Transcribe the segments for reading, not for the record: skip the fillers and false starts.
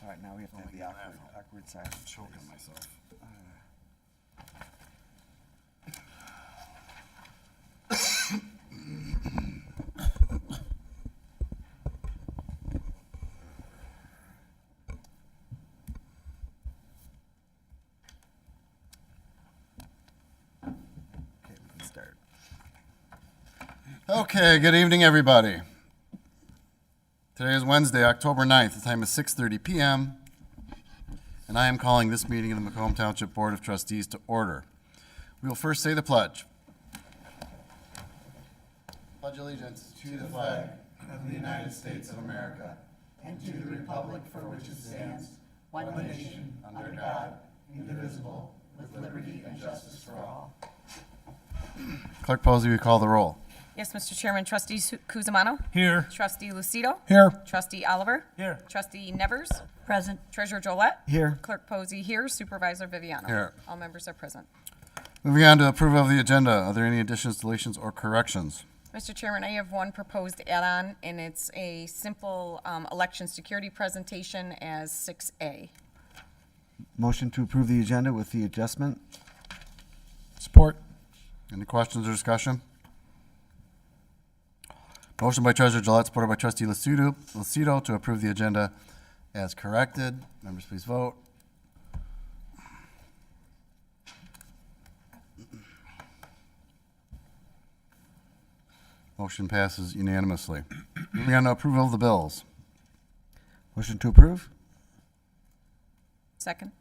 All right, now we have to have the awkward silence. I'm choking myself. Okay, we can start. Okay, good evening, everybody. Today is Wednesday, October 9th. The time is 6:30 p.m., and I am calling this meeting of the Macomb Township Board of Trustees to order. We will first say the pledge. Pledge allegiance to the flag of the United States of America and to the republic for which it stands, one nation, under God, indivisible, with liberty and justice for all. Clerk Posey, we call the roll. Yes, Mr. Chairman, Trustee Kuzimano? Here. Trustee Lucido? Here. Trustee Oliver? Here. Trustee Nevers? Present. Treasurer Drollet? Here. Clerk Posey here, Supervisor Viviano? Here. All members are present. Moving on to approval of the agenda. Are there any additions, deletions, or corrections? Mr. Chairman, I have one proposed add-on, and it's a simple election security presentation as 6A. Motion to approve the agenda with the adjustment. Support. Any questions or discussion? Motion by Treasurer Gillette, supported by Trustee Lucido to approve the agenda as corrected. Members, please vote. Motion passes unanimously. Moving on to approval of the bills. Motion to approve. Second.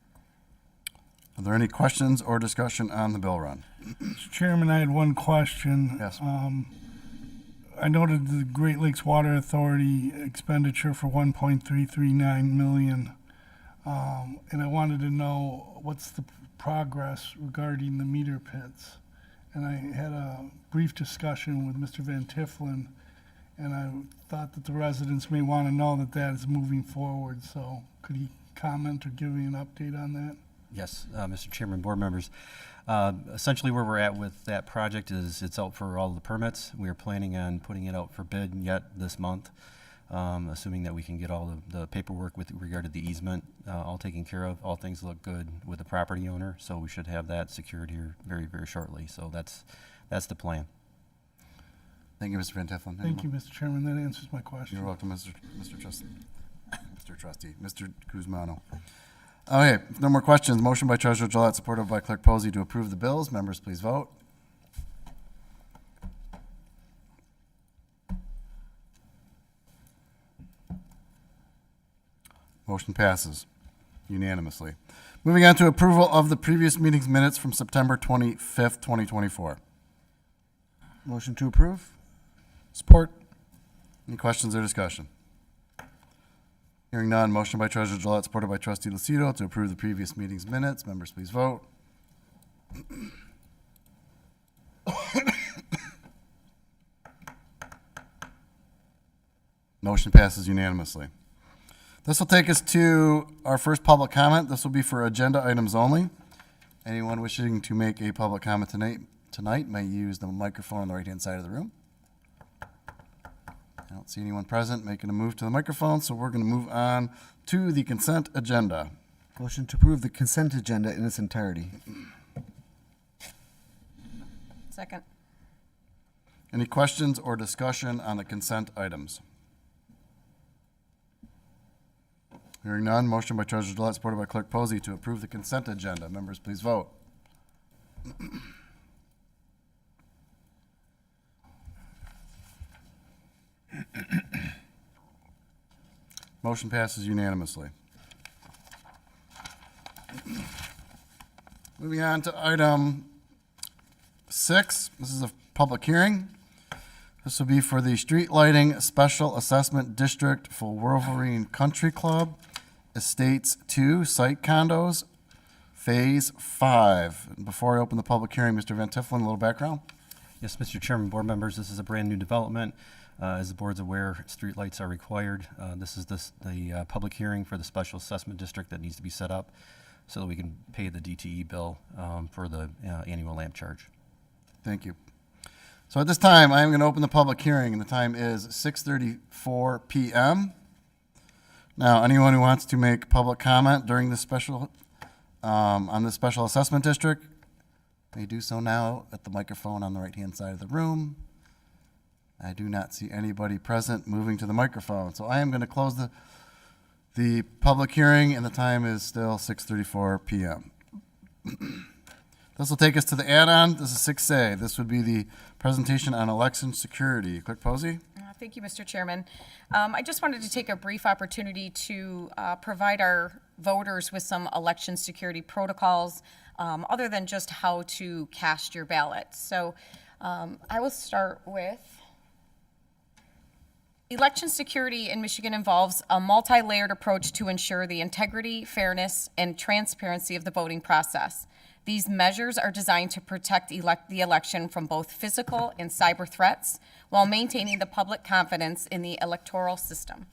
Are there any questions or discussion on the bill run? Mr. Chairman, I had one question. Yes. I noted the Great Lakes Water Authority expenditure for $1.339 million. And I wanted to know what's the progress regarding the meter pits. And I had a brief discussion with Mr. Van Tifflin, and I thought that the residents may want to know that that is moving forward. So could he comment or give me an update on that? Yes, Mr. Chairman, board members. Essentially where we're at with that project is it's out for all the permits. We are planning on putting it out for bid yet this month, assuming that we can get all the paperwork with regard to the easement all taken care of. All things look good with the property owner, so we should have that secured here very, very shortly. So that's the plan. Thank you, Mr. Van Tifflin. Thank you, Mr. Chairman. That answers my question. You're welcome, Mr. Trustee, Mr. Kuzmano. Okay, if no more questions. Motion by Treasurer Gillette, supported by Clerk Posey to approve the bills. Members, please vote. Motion passes unanimously. Moving on to approval of the previous meeting's minutes from September 25th, 2024. Motion to approve. Support. Any questions or discussion? Hearing none, motion by Treasurer Gillette, supported by Trustee Lucido to approve the previous meeting's minutes. Members, please vote. Motion passes unanimously. This will take us to our first public comment. This will be for agenda items only. Anyone wishing to make a public comment tonight may use the microphone on the right-hand side of the room. I don't see anyone present making a move to the microphone, so we're going to move on to the consent agenda. Motion to approve the consent agenda in its entirety. Second. Any questions or discussion on the consent items? Hearing none, motion by Treasurer Gillette, supported by Clerk Posey to approve the consent agenda. Members, please vote. Motion passes unanimously. Moving on to item 6. This is a public hearing. This will be for the Street Lighting Special Assessment District for Wolverine Country Club, Estates 2, Site Condos, Phase 5. Before I open the public hearing, Mr. Van Tifflin, a little background. Yes, Mr. Chairman, board members, this is a brand new development. As the board's aware, streetlights are required. This is the public hearing for the special assessment district that needs to be set up so that we can pay the DTE bill for the annual lamp charge. Thank you. So at this time, I am going to open the public hearing, and the time is 6:34 p.m. Now, anyone who wants to make public comment during this special, on this special assessment district may do so now at the microphone on the right-hand side of the room. I do not see anybody present moving to the microphone, so I am going to close the public hearing, and the time is still 6:34 p.m. This will take us to the add-on. This is 6A. This would be the presentation on election security. Clerk Posey? Thank you, Mr. Chairman. I just wanted to take a brief opportunity to provide our voters with some election security protocols, other than just how to cast your ballot. So I will start with election security in Michigan involves a multi-layered approach to ensure the integrity, fairness, and transparency of the voting process. These measures are designed to protect the election from both physical and cyber threats while maintaining the public confidence in the electoral system.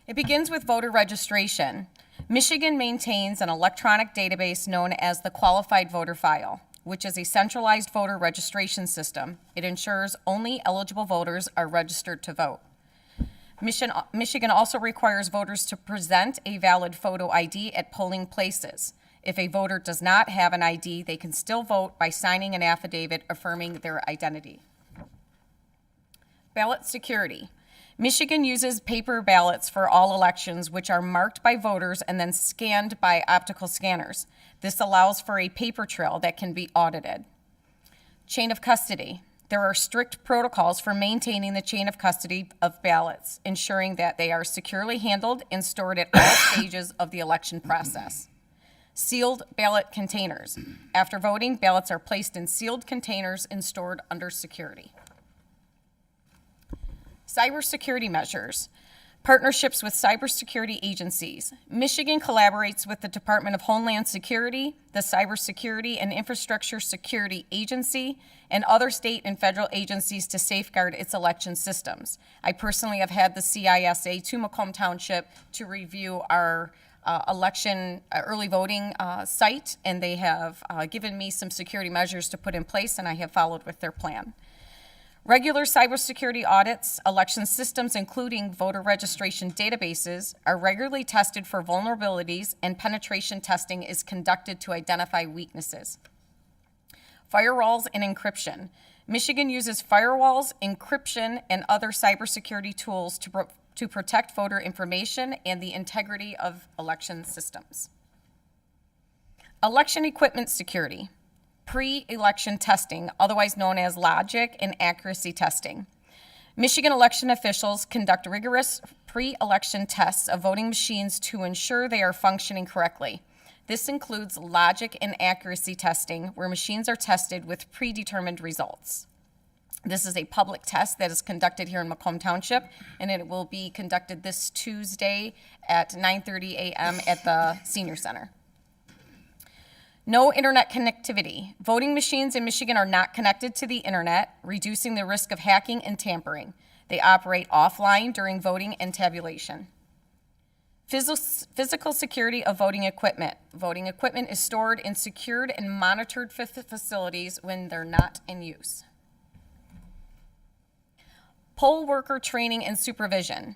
It begins with voter registration. Michigan maintains an electronic database known as the Qualified Voter File, which is a centralized voter registration system. It ensures only eligible voters are registered to vote. Michigan also requires voters to present a valid photo ID at polling places. If a voter does not have an ID, they can still vote by signing an affidavit affirming their identity. Ballot security. Michigan uses paper ballots for all elections, which are marked by voters and then scanned by optical scanners. This allows for a paper trail that can be audited. Chain of custody. There are strict protocols for maintaining the chain of custody of ballots, ensuring that they are securely handled and stored at all stages of the election process. Sealed ballot containers. After voting, ballots are placed in sealed containers and stored under security. Cybersecurity measures. Partnerships with cybersecurity agencies. Michigan collaborates with the Department of Homeland Security, the Cybersecurity and Infrastructure Security Agency, and other state and federal agencies to safeguard its election systems. I personally have had the CISA to Macomb Township to review our election early voting site, and they have given me some security measures to put in place, and I have followed with their plan. Regular cybersecurity audits, election systems, including voter registration databases, are regularly tested for vulnerabilities, and penetration testing is conducted to identify weaknesses. Firewalls and encryption. Michigan uses firewalls, encryption, and other cybersecurity tools to protect voter information and the integrity of election systems. Election equipment security. Pre-election testing, otherwise known as logic and accuracy testing. Michigan election officials conduct rigorous pre-election tests of voting machines to ensure they are functioning correctly. This includes logic and accuracy testing, where machines are tested with predetermined results. This is a public test that is conducted here in Macomb Township, and it will be conducted this Tuesday at 9:30 a.m. at the Senior Center. No internet connectivity. Voting machines in Michigan are not connected to the internet, reducing the risk of hacking and tampering. They operate offline during voting and tabulation. Physical security of voting equipment. Voting equipment is stored in secured and monitored facilities when they're not in use. Poll worker training and supervision.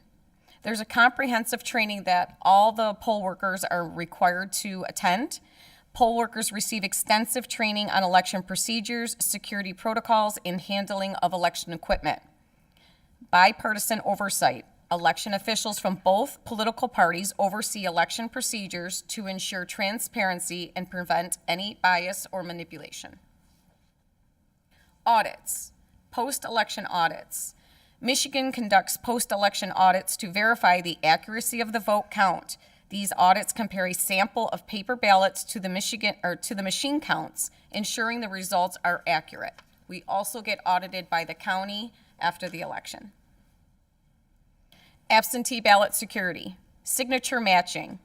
There's a comprehensive training that all the poll workers are required to attend. Poll workers receive extensive training on election procedures, security protocols, and handling of election equipment. Bipartisan oversight. Election officials from both political parties oversee election procedures to ensure transparency and prevent any bias or manipulation. Audits. Post-election audits. Michigan conducts post-election audits to verify the accuracy of the vote count. These audits compare a sample of paper ballots to the machine counts, ensuring the results are accurate. We also get audited by the county after the election. Absentee ballot security. Signature matching.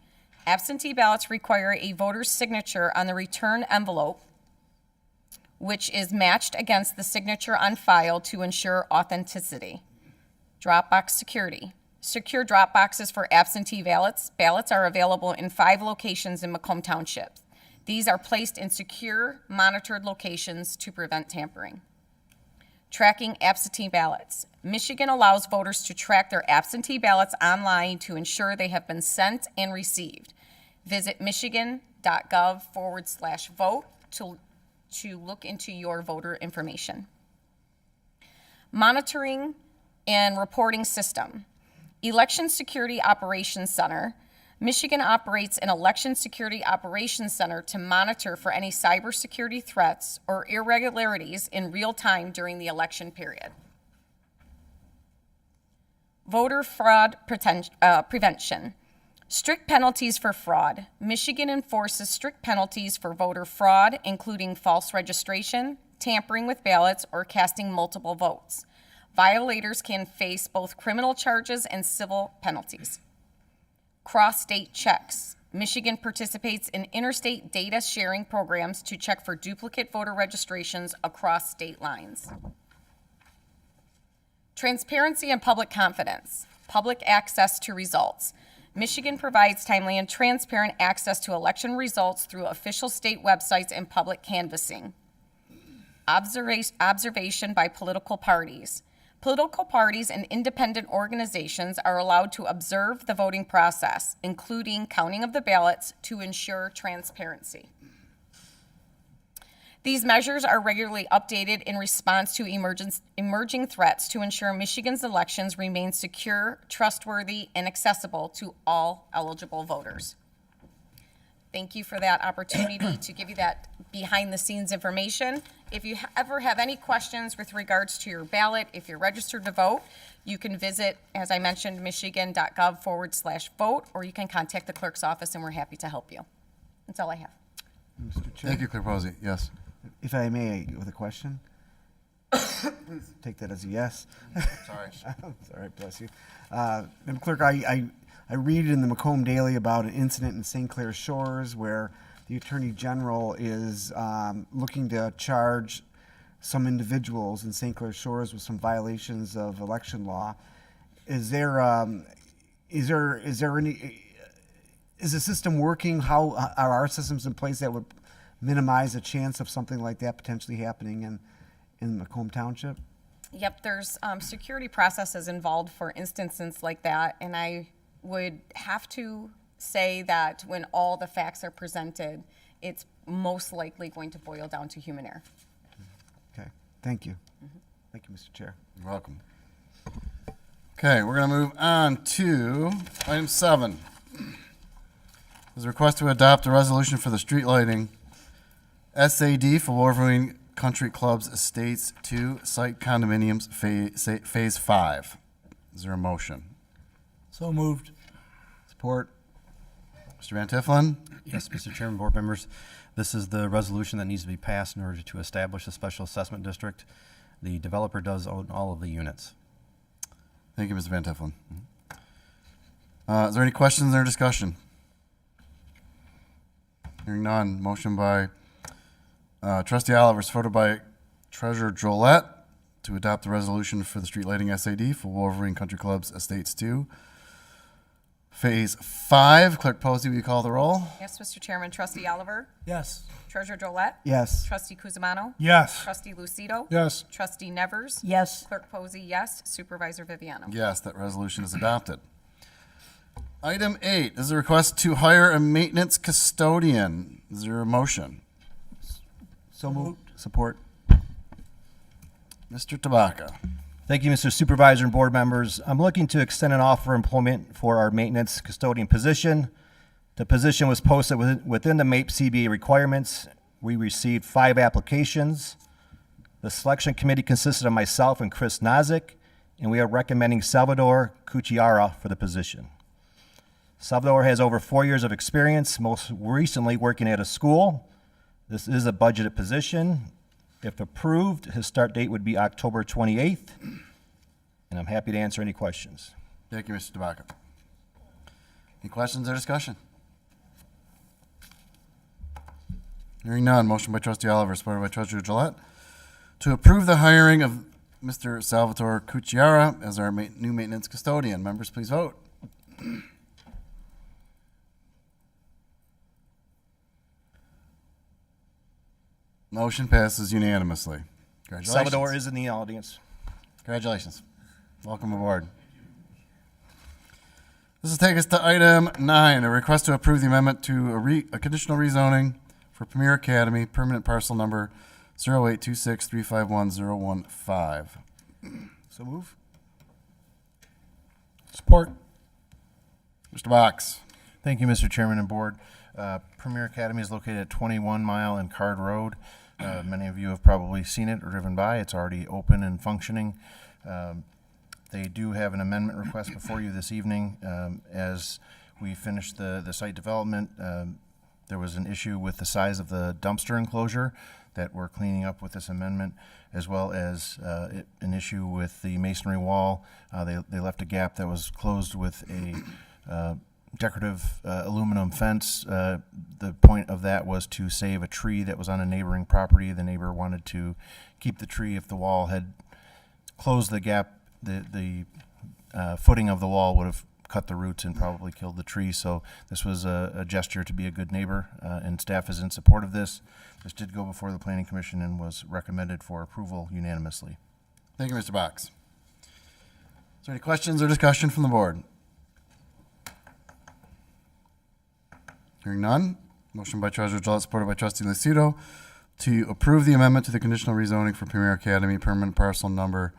Absentee ballots require a voter's signature on the return envelope, which is matched against the signature on file to ensure authenticity. Dropbox security. Secure drop boxes for absentee ballots. Ballots are available in 5 locations in Macomb Township. These are placed in secure, monitored locations to prevent tampering. Tracking absentee ballots. Michigan allows voters to track their absentee ballots online to ensure they have been sent and received. Visit michigan.gov/vote to look into your voter information. Monitoring and reporting system. Election Security Operations Center. Michigan operates an Election Security Operations Center to monitor for any cybersecurity threats or irregularities in real time during the election period. Voter fraud prevention. Strict penalties for fraud. Michigan enforces strict penalties for voter fraud, including false registration, tampering with ballots, or casting multiple votes. Violators can face both criminal charges and civil penalties. Cross-state checks. Michigan participates in interstate data sharing programs to check for duplicate voter registrations across state lines. Transparency and public confidence. Public access to results. Michigan provides timely and transparent access to election results through official state websites and public canvassing. Observation by political parties. Political parties and independent organizations are allowed to observe the voting process, including counting of the ballots, to ensure transparency. These measures are regularly updated in response to emerging threats to ensure Michigan's elections remain secure, trustworthy, and accessible to all eligible voters. Thank you for that opportunity to give you that behind-the-scenes information. If you ever have any questions with regards to your ballot, if you're registered to vote, you can visit, as I mentioned, michigan.gov/vote, or you can contact the clerk's office, and we're happy to help you. That's all I have. Mr. Chair, Thank you, Clerk Posey. Yes. if I may, with a question? Please take that as a yes. Sorry. It's all right, bless you. Madam Clerk, I read in the Macomb Daily about an incident in St. Clair Shores where the Attorney General is looking to charge some individuals in St. Clair Shores with some violations of election law. Is the system working? How are our systems in place that would minimize the chance of something like that potentially happening in Macomb Township? Yep, there's security processes involved for instances like that, and I would have to say that when all the facts are presented, it's most likely going to boil down to human error. Okay, thank you. Thank you, Mr. Chair. You're welcome. Okay, we're going to move on to item 7. There's a request to adopt a resolution for the street lighting SAD for Wolverine Country Club's Estates 2 Site Condominiums Phase 5. Is there a motion? So moved. Support. Mr. Van Tiffelen? Yes, Mr. Chairman, board members, this is the resolution that needs to be passed in order to establish a special assessment district. The developer does own all of the units. Thank you, Mr. Van Tiffelen. Is there any questions or discussion? Hearing none. Motion by Trustee Oliver, supported by Treasurer Jolette, to adopt the resolution for the street lighting SAD for Wolverine Country Club's Estates 2. Phase 5. Clerk Posey, will you call the roll? Yes, Mr. Chairman. Trustee Oliver? Yes. Treasurer Drollet? Yes. Trustee Kuzimano? Yes. Trustee Lucido? Yes. Trustee Nevers? Yes. Clerk Posey, yes. Supervisor Viviano? Yes, that resolution is adopted. Item 8 is a request to hire a maintenance custodian. Is there a motion? So moved. Support. Mr. Tabaka. Thank you, Mr. Supervisor and board members. I'm looking to extend an offer of employment for our maintenance custodian position. The position was posted within the MAPE CBA requirements. We received 5 applications. The selection committee consisted of myself and Chris Nozick, and we are recommending Salvador Cucciara for the position. Salvador has over 4 years of experience, most recently working at a school. This is a budgeted position. If approved, his start date would be October 28th, and I'm happy to answer any questions. Thank you, Mr. Tabaka. Any questions or discussion? Hearing none. Motion by Trustee Oliver, supported by Treasurer Gillette, to approve the hiring of Mr. Salvatore Cucciara as our new maintenance custodian. Members, please vote. Motion passes unanimously. Congratulations. Salvador is in the audience. Congratulations. Welcome aboard. This will take us to item 9, a request to approve the amendment to a conditional rezoning for Premier Academy, permanent parcel number 08263510115. So move. Support. Mr. Box. Thank you, Mr. Chairman and Board. Premier Academy is located at 21 Mile and Card Road. Many of you have probably seen it or driven by. It's already open and functioning. They do have an amendment request before you this evening. As we finished the site development, there was an issue with the size of the dumpster enclosure that we're cleaning up with this amendment, as well as an issue with the masonry wall. They left a gap that was closed with a decorative aluminum fence. The point of that was to save a tree that was on a neighboring property. The neighbor wanted to keep the tree. If the wall had closed the gap, the footing of the wall would have cut the roots and probably killed the tree. So this was a gesture to be a good neighbor, and staff is in support of this. This did go before the Planning Commission and was recommended for approval unanimously. Thank you, Mr. Box. Is there any questions or discussion from the board? Hearing none. Motion by Treasurer Gillette, supported by Trustee Lucido, to approve the amendment to the conditional rezoning for Premier Academy, permanent parcel number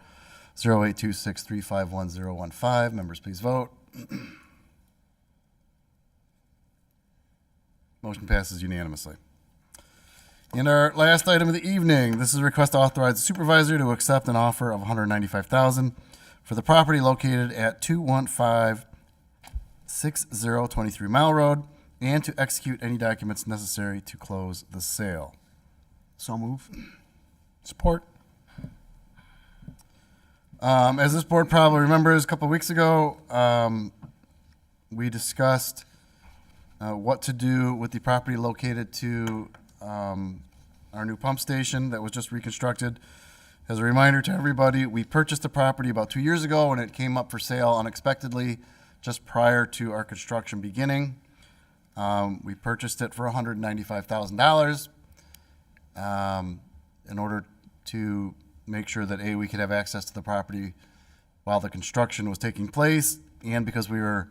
08263511015. Members, please vote. Motion passes unanimously. And our last item of the evening, this is a request to authorize the supervisor to accept an offer of $195,000 for the property located at 2156023 Mile Road, and to execute any documents necessary to close the sale. So move. Support. As this board probably remembers, a couple of weeks ago, we discussed what to do with the property located to our new pump station that was just reconstructed. As a reminder to everybody, we purchased the property about 2 years ago, and it came up for sale unexpectedly just prior to our construction beginning. We purchased it for $195,000 in order to make sure that we could have access to the property while the construction was taking place, and because we were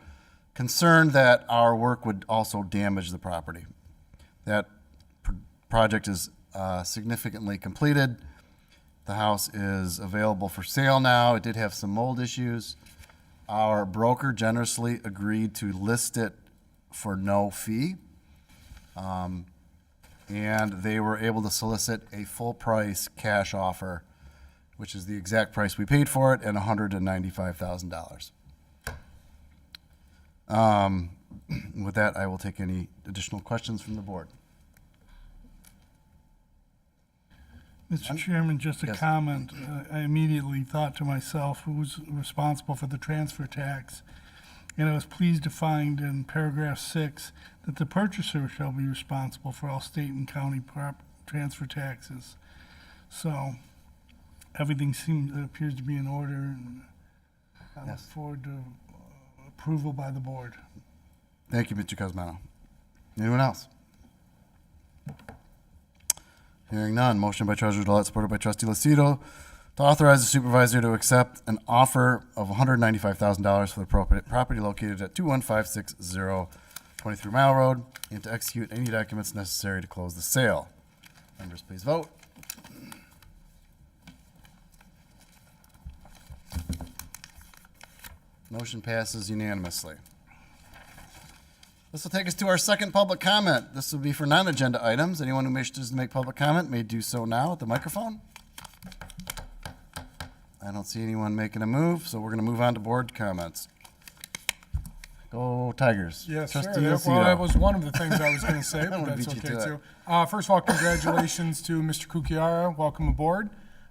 concerned that our work would also damage the property. That project is significantly completed. The house is available for sale now. It did have some mold issues. Our broker generously agreed to list it for no fee. And they were able to solicit a full price cash offer, which is the exact price we paid for it, and $195,000. With that, I will take any additional questions from the board. Mr. Chairman, just a Yes. comment. I immediately thought to myself, who's responsible for the transfer tax? And I was pleased to find in paragraph 6 that the purchaser shall be responsible for all state and county transfer taxes. So everything appears to be in order, and I look Yes. forward to approval by the board. Thank you, Mr. Cosmano. Anyone else? Hearing none. Motion by Treasurer Gillette, supported by Trustee Lucido, to authorize the supervisor to accept an offer of $195,000 for the property located at 2156023 Mile Road, and to execute any documents necessary to close the sale. Members, please vote. Motion passes unanimously. This will take us to our second public comment. This will be for non-agenda items. Anyone who wishes to make public comment may do so now at the microphone. I don't see anyone making a move, so we're going to move on to board comments. Go Tigers. Yes, Trustee sure. Well, Lucido. that was one of the things I was going to say, but wanna that's beat you okay to too. First of all, congratulations to Mr. Kukiara. Welcome aboard.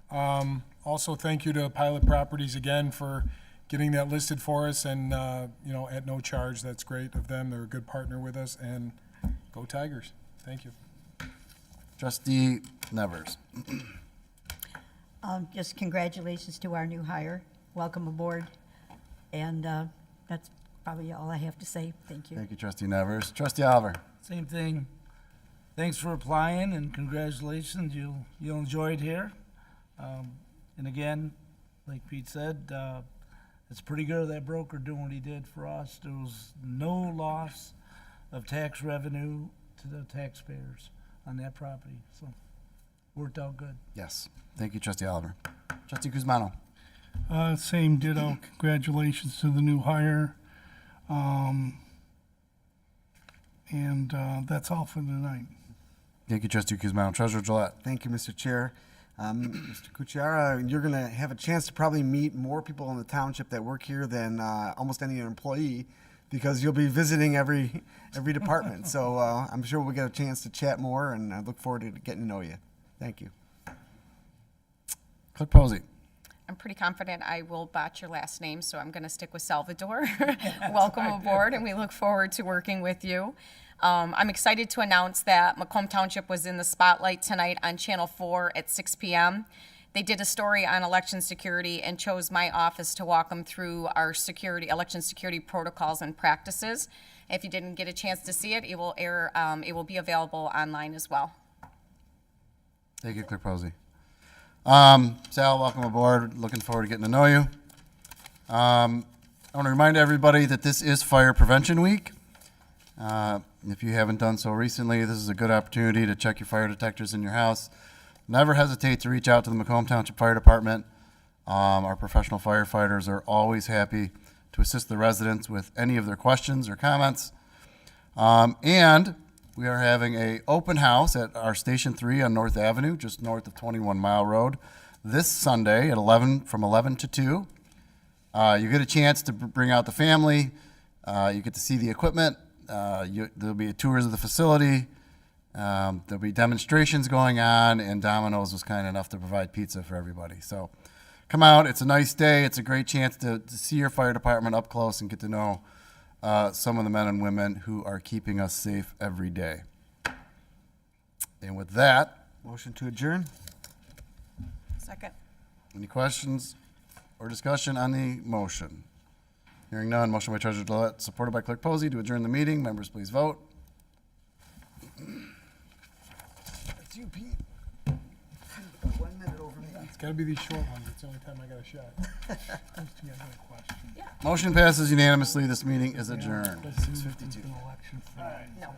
Also, thank you to Pilot Properties again for getting that listed for us, and at no charge. That's great of them. They're a good partner with us, and go Tigers. Thank you. Trustee Nevers. Just congratulations to our new hire. Welcome aboard. And that's probably all I have to say. Thank you. Thank you, Trustee Nevers. Trustee Oliver. Same thing. Thanks for applying and congratulations. You'll enjoy it here. And again, like Pete said, it's pretty good of that broker doing what he did for us. There was no loss of tax revenue to the taxpayers on that property, so worked out good. Yes. Thank you, Trustee Oliver. Trustee Kuzmano. Same ditto. Congratulations to the new hire. And that's all for tonight. Thank you, Trustee Kuzmano. Treasurer Gillette. Thank you, Mr. Chair. Mr. Kuchara, you're going to have a chance to probably meet more people in the township that work here than almost any employee, because you'll be visiting every department. So I'm sure we'll get a chance to chat more, and I look forward to getting to know you. Thank you. Clerk Posey. I'm pretty confident I will botch your last name, so I'm going to stick with Salvador. Welcome aboard, and we look forward to working with you. I'm excited to announce that Macomb Township was in the spotlight tonight on Channel 4 at 6 p.m. They did a story on election security and chose my office to walk them through our election security protocols and practices. If you didn't get a chance to see it, it will air. It will be available online as well. Thank you, Clerk Posey. Sal, welcome aboard. Looking forward to getting to know you. I want to remind everybody that this is Fire Prevention Week. If you haven't done so recently, this is a good opportunity to check your fire detectors in your house. Never hesitate to reach out to the Macomb Township Fire Department. Our professional firefighters are always happy to assist the residents with any of their questions or comments. And we are having an open house at our Station 3 on North Avenue, just north of 21 Mile Road, this Sunday at from 11 to 2. You get a chance to bring out the family. You get to see the equipment. There'll be tours of the facility. There'll be demonstrations going on, and Domino's was kind enough to provide pizza for everybody. So come out. It's a nice day. It's a great chance to see your fire department up close and get to know some of the men and women who are keeping us safe every day. And with that, Motion to adjourn? Second. any questions or discussion on the motion? Hearing none, motion by Treasurer Gillette, supported by Clerk Posey to adjourn the meeting. Members, please vote. That's you, Pete. 1 minute over me. It's gotta be these short ones. It's the only time I got a shot. Just, yeah, I got a question. Motion passes unanimously. This meeting is adjourned. Let's see if it's an election. No.